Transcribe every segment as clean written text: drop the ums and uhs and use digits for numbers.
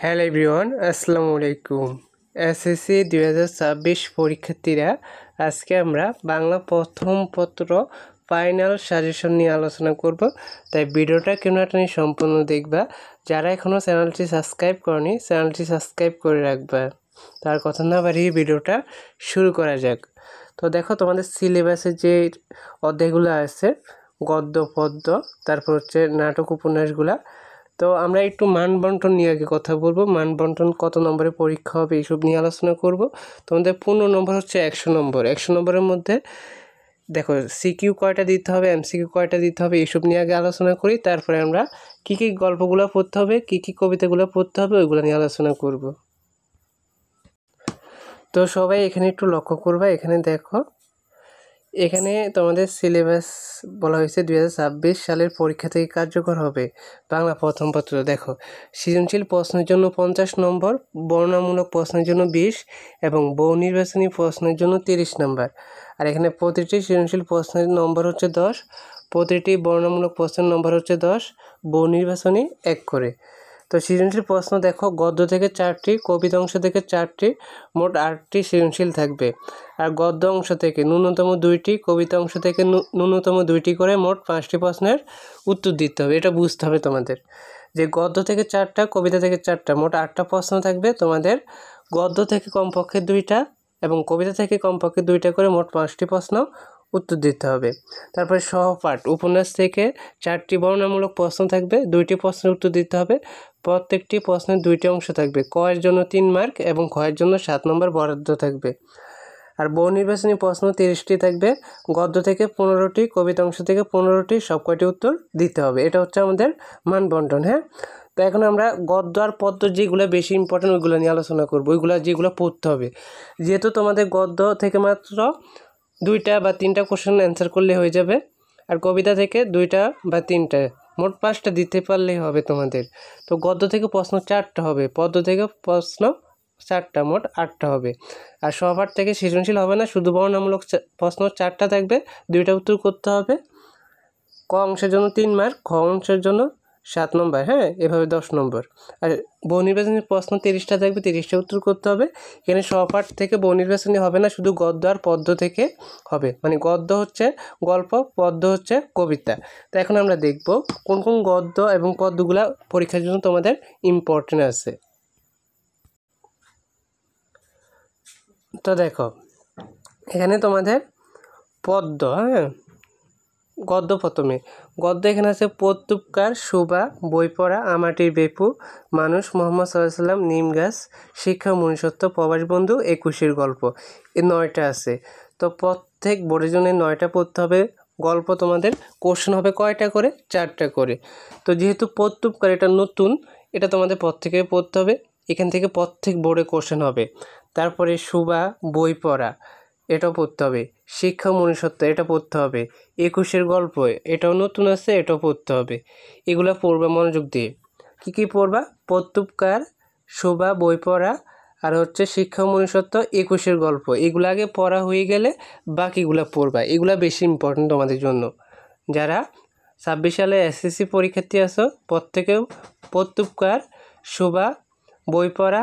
Hello everyone, আসসালামু আলাইকুম। SSC 2026 পরীক্ষার্থীরা, আজকে আমরা বাংলা প্রথম পত্র ফাইনাল সাজেশন নিয়ে আলোচনা করব। তাই ভিডিওটা কেন নিয়ে সম্পূর্ণ দেখবা। যারা এখনও চ্যানেলটি সাবস্ক্রাইব করনি, চ্যানেলটি সাবস্ক্রাইব করে রাখবা। তার কথা না বাড়িয়ে ভিডিওটা শুরু করা যাক। তো দেখো, তোমাদের সিলেবাসে যে অধ্যায়গুলো আছে, গদ্য পদ্য, তারপর হচ্ছে নাটক উপন্যাসগুলা। তো আমরা একটু মান বন্টন নিয়ে আগে কথা বলবো। মান বন্টন কত নম্বরে পরীক্ষা হবে এইসব নিয়ে আলোচনা করব। তোমাদের 15 নম্বর হচ্ছে 100 নম্বর। 100 নম্বরের মধ্যে দেখো সিকিউ কয়টা দিতে হবে, এমসিকিউ কয়টা দিতে হবে, এইসব নিয়ে আগে আলোচনা করি। তারপরে আমরা কী কী গল্পগুলো পড়তে হবে, কী কী কবিতাগুলো পড়তে হবে, ওইগুলো নিয়ে আলোচনা করব। তো সবাই এখানে একটু লক্ষ্য করবা। এখানে দেখো, এখানে তোমাদের সিলেবাস বলা হয়েছে 2026 সালের পরীক্ষা থেকে কার্যকর হবে বাংলা প্রথম পত্র। দেখো, সৃজনশীল প্রশ্নের জন্য 50 নম্বর, বর্ণনামূলক প্রশ্নের জন্য 20 এবং বহু নির্বাচনী প্রশ্নের জন্য 30 নম্বর। আর এখানে প্রতিটি সৃজনশীল প্রশ্নের নম্বর হচ্ছে 10, প্রতিটি বর্ণনামূলক প্রশ্নের নম্বর হচ্ছে 10, বহু নির্বাচনী 1 করে। তো সৃজনশীল প্রশ্ন দেখো, গদ্য থেকে 4টি, কবিতা অংশ থেকে 4টি, মোট 8টি সৃজনশীল থাকবে। আর গদ্য অংশ থেকে ন্যূনতম 2টি, কবিতা অংশ থেকে ন্যূনতম 2টি করে মোট 5টি প্রশ্নের উত্তর দিতে হবে। এটা বুঝতে হবে তোমাদের, যে গদ্য থেকে 4টা, কবিতা থেকে 4টা, মোট 8টা প্রশ্ন থাকবে তোমাদের। গদ্য থেকে কমপক্ষে 2টা এবং কবিতা থেকে কমপক্ষে 2টা করে মোট 5টি প্রশ্ন উত্তর দিতে হবে। তারপরে সহপাঠ, উপন্যাস থেকে 4টি বর্ণনামূলক প্রশ্ন থাকবে, 2টি প্রশ্নের উত্তর দিতে হবে। প্রত্যেকটি প্রশ্নের 2টি অংশ থাকবে, ক এর জন্য 3 মার্ক এবং খ এর জন্য 7 নম্বর বরাদ্দ থাকবে। আর বহু নির্বাচনী প্রশ্ন 30টি থাকবে, গদ্য থেকে 15টি, কবিতা অংশ থেকে 15টি, সব কয়টি উত্তর দিতে হবে। এটা হচ্ছে আমাদের মান বন্টন। হ্যাঁ, তো এখন আমরা গদ্য আর পদ্য যেগুলো বেশি ইম্পর্টেন্ট ওইগুলো নিয়ে আলোচনা করবো, ওইগুলো যেগুলো পড়তে হবে। যেহেতু তোমাদের গদ্য থেকে মাত্র 2টা বা 3টা কোশ্চেন অ্যান্সার করলে হয়ে যাবে, আর কবিতা থেকে 2টা বা 3টা, মোট 5টা দিতে পারলেই হবে তোমাদের। তো গদ্য থেকে প্রশ্ন 4টা হবে, পদ্য থেকে প্রশ্ন 4টা, মোট 8টা হবে। আর সহপাঠ থেকে সৃজনশীল হবে না, শুধু বর্ণনামূলক প্রশ্ন 4টা থাকবে, 2টা উত্তর করতে হবে। ক অংশের জন্য 3 মার্ক, খ অংশের জন্য 7 নম্বর। হ্যাঁ, এভাবে 10 নম্বর। আর বহু নির্বাচনী প্রশ্ন 30টা থাকবে, 30টা উত্তর করতে হবে। এখানে সহপাঠ থেকে বহু নির্বাচনী হবে না, শুধু গদ্য আর পদ্য থেকে হবে। মানে গদ্য হচ্ছে গল্প, পদ্য হচ্ছে কবিতা। তো এখন আমরা দেখব কোন কোন গদ্য এবং পদ্যগুলা পরীক্ষার জন্য তোমাদের ইম্পর্টেন্ট আছে। তো দেখো, এখানে তোমাদের পদ্য, হ্যাঁ, গদ্য প্রথমে। গদ্য এখানে আছে প্রত্যুপকার, শোভা, বই পড়া, আমাটির বেপু, মানুষ, মোহাম্মদ সাল্লাল্লাহু আলাইহি সাল্লাম, নিম গাছ, শিক্ষা, মনুষ্যত্ব, প্রবাস বন্ধু, 21-এর গল্প। এই 9টা আছে। তো প্রত্যেক বোর্ডের জন্য 9টা পড়তে হবে। গল্প তোমাদের কোশ্চেন হবে কয়টা করে? 4টা করে। তো যেহেতু প্রত্যুপকার এটা নতুন, এটা তোমাদের প্রত্যেকে পড়তে হবে। এখান থেকে প্রত্যেক বোর্ডে কোশ্চেন হবে। তারপরে শোভা, বই পড়া, এটাও পড়তে হবে। শিক্ষা, মনুষ্যত্ব, এটা পড়তে হবে। 21-এর গল্প, এটাও নতুন আছে, এটাও পড়তে হবে। এগুলা পড়বা মনোযোগ দিয়ে। কী কী পড়বা? প্রত্যুপকার, শোভা, বই পড়া, আর হচ্ছে শিক্ষা, মনুষ্যত্ব, 21-এর গল্প। এগুলো আগে পড়া হয়ে গেলে বাকিগুলা পড়বা। এগুলা বেশি ইম্পর্টেন্ট তোমাদের জন্য। যারা 26 সালে এসএসসি পরীক্ষার্থী আছো, প্রত্যেকেও প্রত্যুপকার, শোভা, বই পড়া,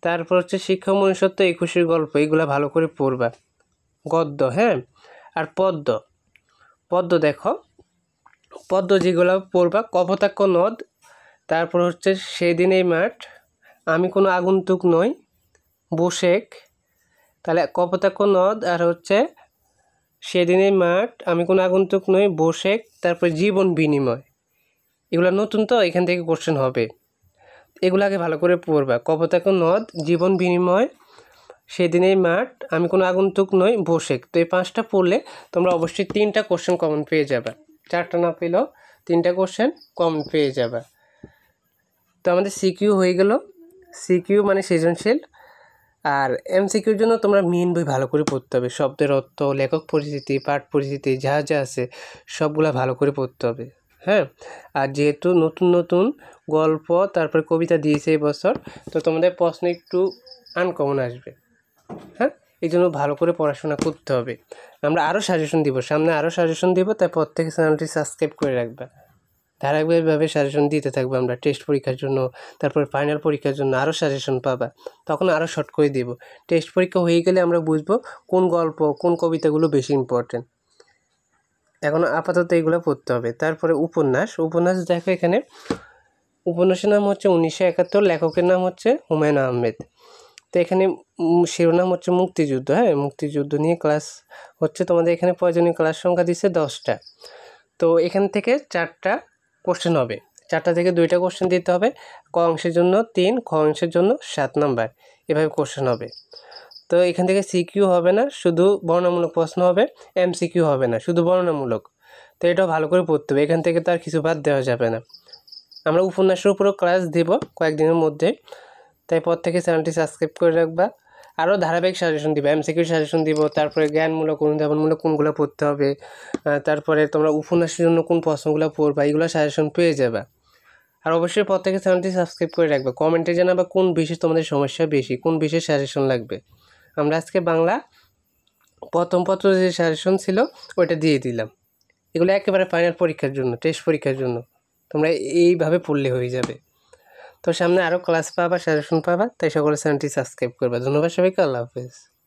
তারপর হচ্ছে শিক্ষা, মনুষ্যত্ব, 21-এর গল্প, এগুলা ভালো করে পড়বা। গদ্য, হ্যাঁ। আর পদ্য, পদ্য দেখো, পদ্য যেগুলো পড়বা, কপোতাক্ষ নদ, তারপর হচ্ছে সেদিন এই মাঠ, আমি কোনো আগন্তুক নই, বোশেক। তাহলে কপোতাক্ষ নদ আর হচ্ছে সেদিন এই মাঠ, আমি কোনো আগন্তুক নই, বোশেক, তারপর জীবন বিনিময়। এগুলো নতুন, তো এখান থেকে কোশ্চেন হবে। এগুলো আগে ভালো করে পড়বা। কপোতাক্ষ নদ, জীবন বিনিময়, সেদিনেই মাঠ, আমি কোনো আগন্তুক নই, বোশেক। তো এই 5টা পড়লে তোমরা অবশ্যই 3টা কোশ্চেন কমন পেয়ে যাবে। 4টা না পেলেও 3টা কোশ্চেন কমন পেয়ে যাবে। তো আমাদের সিকিউ হয়ে গেল। সিকিউ মানে সৃজনশীল। আর এমসিকিউর জন্য তোমরা মেন বই ভালো করে পড়তে হবে। শব্দের অর্থ, লেখক পরিচিতি, পাঠ পরিচিতি, যা যা আছে সবগুলা ভালো করে পড়তে হবে। হ্যাঁ, আর যেহেতু নতুন নতুন গল্প তারপরে কবিতা দিয়েছে এই বছর, তো তোমাদের প্রশ্ন একটু আনকমন আসবে। হ্যাঁ, এই জন্য ভালো করে পড়াশোনা করতে হবে। আমরা আরও সাজেশন দিব, সামনে আরও সাজেশন দিব, তাই প্রত্যেকে চ্যানেলটি সাবস্ক্রাইব করে রাখবে। ধারাবাহিকভাবে সাজেশন দিতে থাকবো আমরা টেস্ট পরীক্ষার জন্য, তারপর ফাইনাল পরীক্ষার জন্য আরও সাজেশন পাবা, তখন আরও শর্ট করে দেব। টেস্ট পরীক্ষা হয়ে গেলে আমরা বুঝবো কোন গল্প কোন কবিতাগুলো বেশি ইম্পর্টেন্ট। এখন আপাতত এইগুলো পড়তে হবে। তারপরে উপন্যাস দেখো, এখানে উপন্যাসের নাম হচ্ছে 1971, লেখকের নাম হচ্ছে হুমায়ুন আহমেদ। তো এখানে শিরোনাম হচ্ছে মুক্তিযুদ্ধ। মুক্তিযুদ্ধ নিয়ে ক্লাস হচ্ছে তোমাদের। এখানে প্রয়োজনীয় ক্লাস সংখ্যা দিচ্ছে 10টা। তো এখান থেকে 4টা কোশ্চেন হবে, 4টা থেকে 2টা কোশ্চেন দিতে হবে। ক অংশের জন্য 3, খ অংশের জন্য 7 নাম্বার, এভাবে কোশ্চেন হবে। তো এখান থেকে সিকিউ হবে না, শুধু বর্ণনামূলক প্রশ্ন হবে। এমসিকিউ হবে না, শুধু বর্ণনামূলক। তো এটাও ভালো করে পড়তে হবে, এখান থেকে তো আর কিছু বাদ দেওয়া যাবে না। আমরা উপন্যাসের উপরও ক্লাস দেব কয়েকদিনের মধ্যে, তাই পর থেকে চ্যানেলটি সাবস্ক্রাইব করে রাখবা। আরও ধারাবাহিক সাজেশন দিব, এমসিকিউ সাজেশন দিব, তারপরে জ্ঞানমূলক অনুধাবনমূলক কোনগুলো পড়তে হবে, তারপরে তোমরা উপন্যাসের জন্য কোন প্রশ্নগুলো পড়বা, এগুলো সাজেশন পেয়ে যাবে। আর অবশ্যই পর থেকে চ্যানেলটি সাবস্ক্রাইব করে রাখবে। কমেন্টে জানাবা কোন বিষয়ে তোমাদের সমস্যা বেশি, কোন বিষয়ে সাজেশন লাগবে। আমরা আজকে বাংলা প্রথম পত্র যে সাজেশন ছিল ওইটা দিয়ে দিলাম। এগুলো একেবারে ফাইনাল পরীক্ষার জন্য, টেস্ট পরীক্ষার জন্য তোমরা এইভাবে পড়লে হয়ে যাবে। তো সামনে আরও ক্লাস পাবা, সাজেশন পাবা, তাই সকলে চ্যানেলটি সাবস্ক্রাইব করবা। ধন্যবাদ সবাইকে, আল্লাহ হাফেজ।